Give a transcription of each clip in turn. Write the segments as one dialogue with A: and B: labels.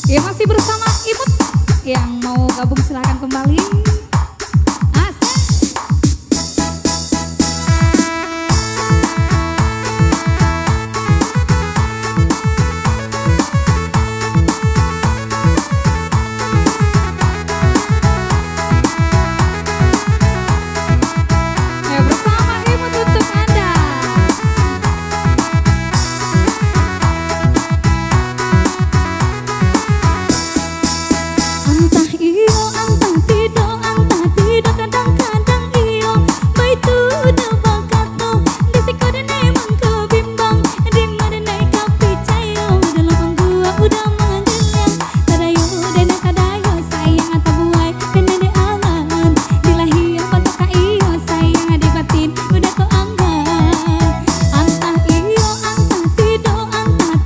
A: Ya masih bersama Imut. Yang mau gabung silahkan kembali. Asik. Ya bersama Imut untuk Anda. Antah iyo, antah tidak kadang-kadang iyo. Baik tu udah bakato, di sikodan emang kebimbang. Di mana naik kapi cayo, dalam gua udah menggelam. Tadayo dan tadayo sayang atau buai dan ada aman. Dilahi apa tuh kak iyo sayang ada batin udah kau anggap. Antah iyo, antah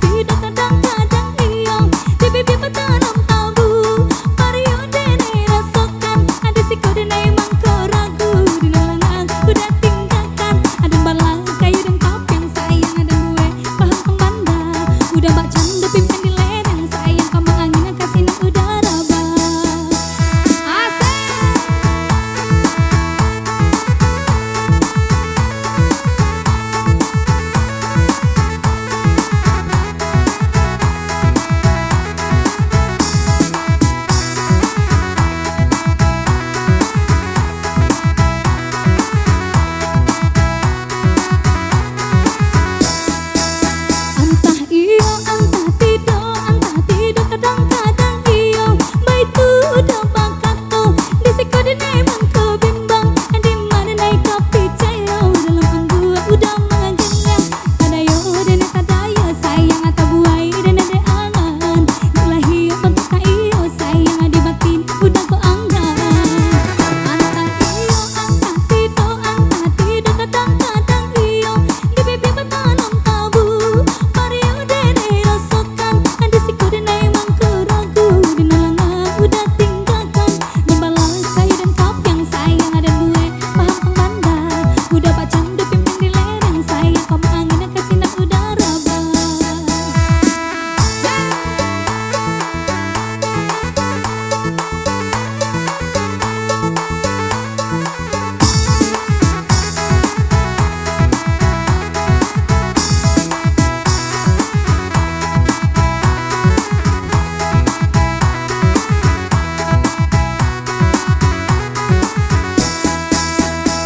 A: tidak kadang-kadang iyo. Di bibir bertanam tabu. Mario dene rasakan ada si kode emang kau ragu di lalangan udah tinggalkan ada balang kayu dan yang sayang ada gue paham pembanda udah bak canda pimpin di lereng sayang kamu angin kasih udara bang asik. Antah iyo, antah tidak kadang-kadang iyo. Baik tu udah bakato, di sikodan emang kebimbang. Di mana naik kapi cayo, dalam gua udah menggelam. Tadayo dan tadayo sayang atau buai dan ada angan. Dilahi apa tuh kak iyo sayang di batin udah kau anggap. Antah iyo, antah tidak kadang-kadang iyo. Di bibir bertanam tabu. Mario dene rasakan ada si kode emang keragu di nalangan udah tinggalkan gembalang kayu dan kap yang sayang ada gue paham pengganda udah bacang pimpin di lereng sayang kamu angin kasih udara bang.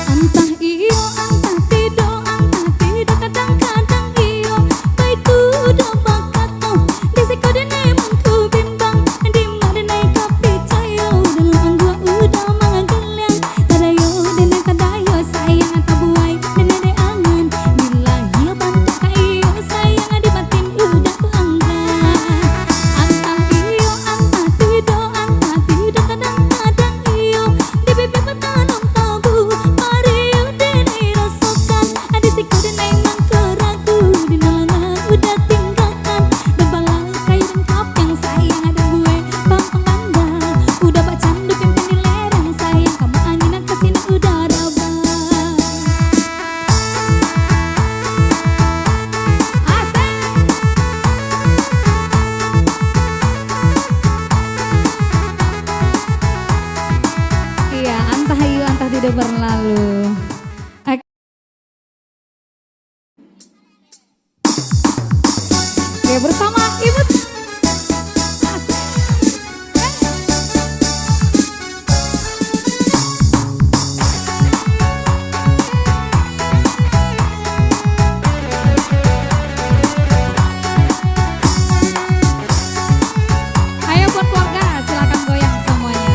A: Antah iyo, antah tidak kadang-kadang iyo. Baik tu udah bakato, di sikodan emang kebimbang. Di mana naik kapi cayo, dalam gua udah menggelam. Tadayo dan tadayo sayang atau buai dan ada angan. Dilahi apa tuh kak iyo sayang di batin udah ku anggap. Antah iyo, antah tidak kadang-kadang iyo. Di bibir bertanam tabu. Mario dene rasakan ada si kode emang keragu di nalangan udah tinggalkan dan balang kayu dan kap yang sayang ada gue paham pengganda udah bak candu pimpin di lereng sayang kamu angin kasih udara bang asik. Iya, antah iyo, antah tidak berlalu. Oke, bersama Imut. Ayo buat keluarga, silakan goyang semuanya.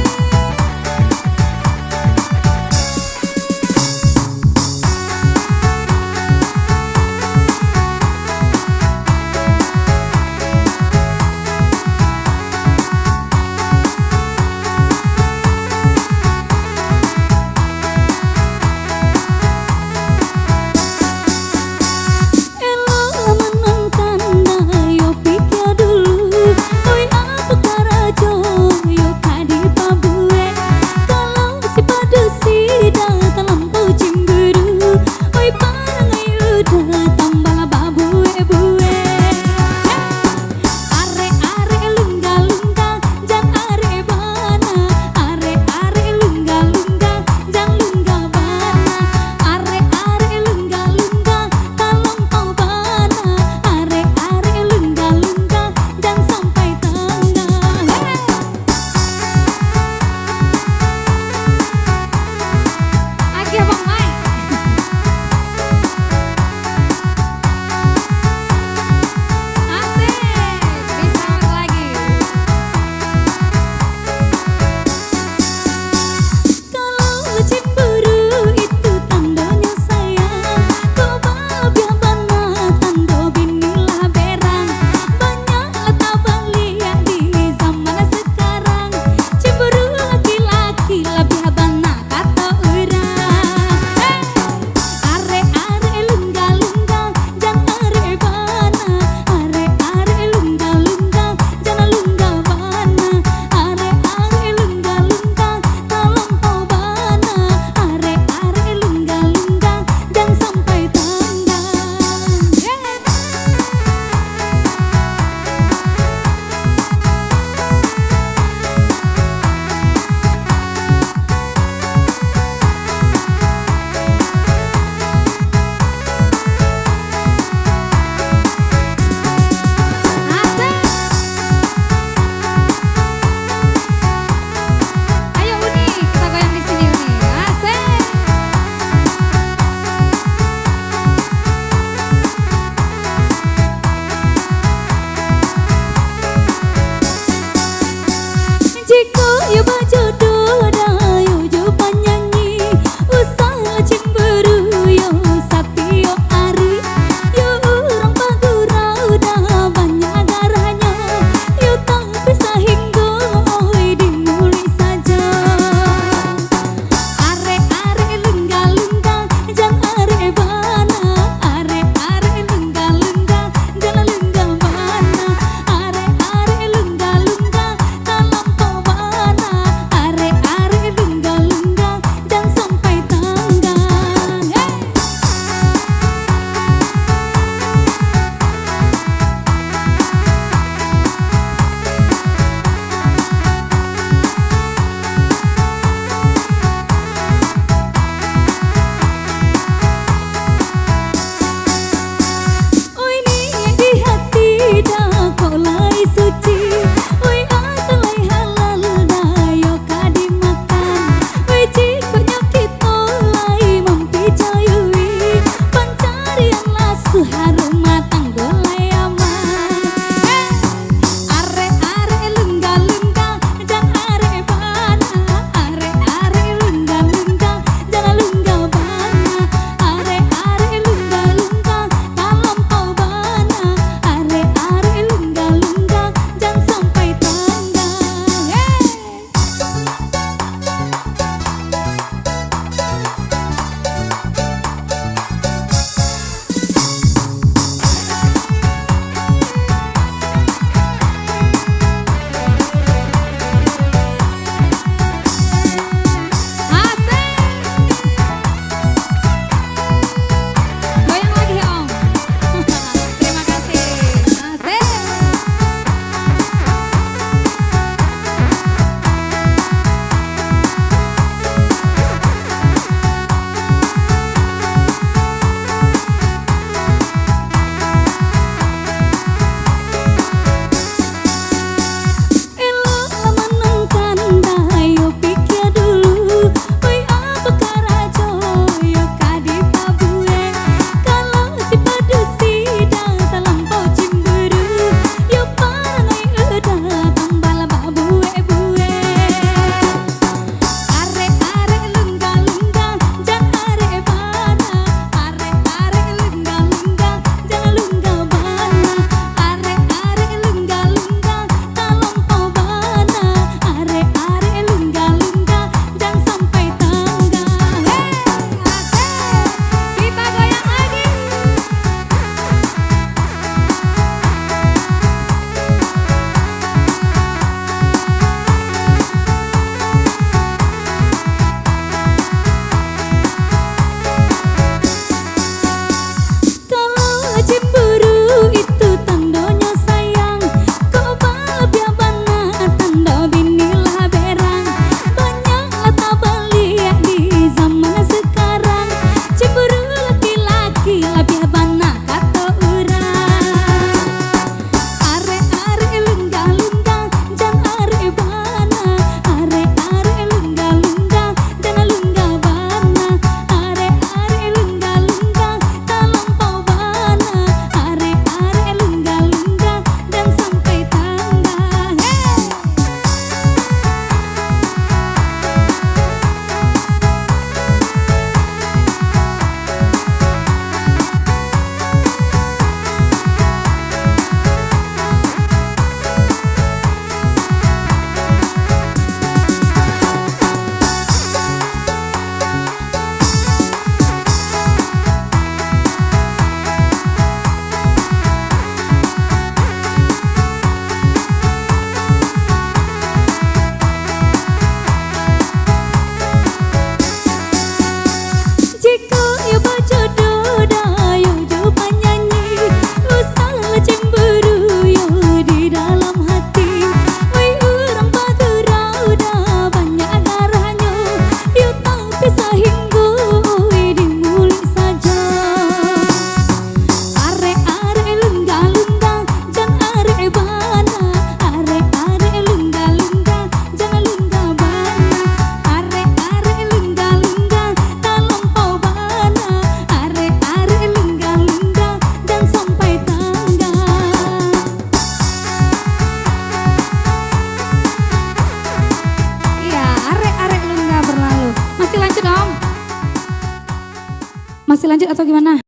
A: lanjut atau gimana?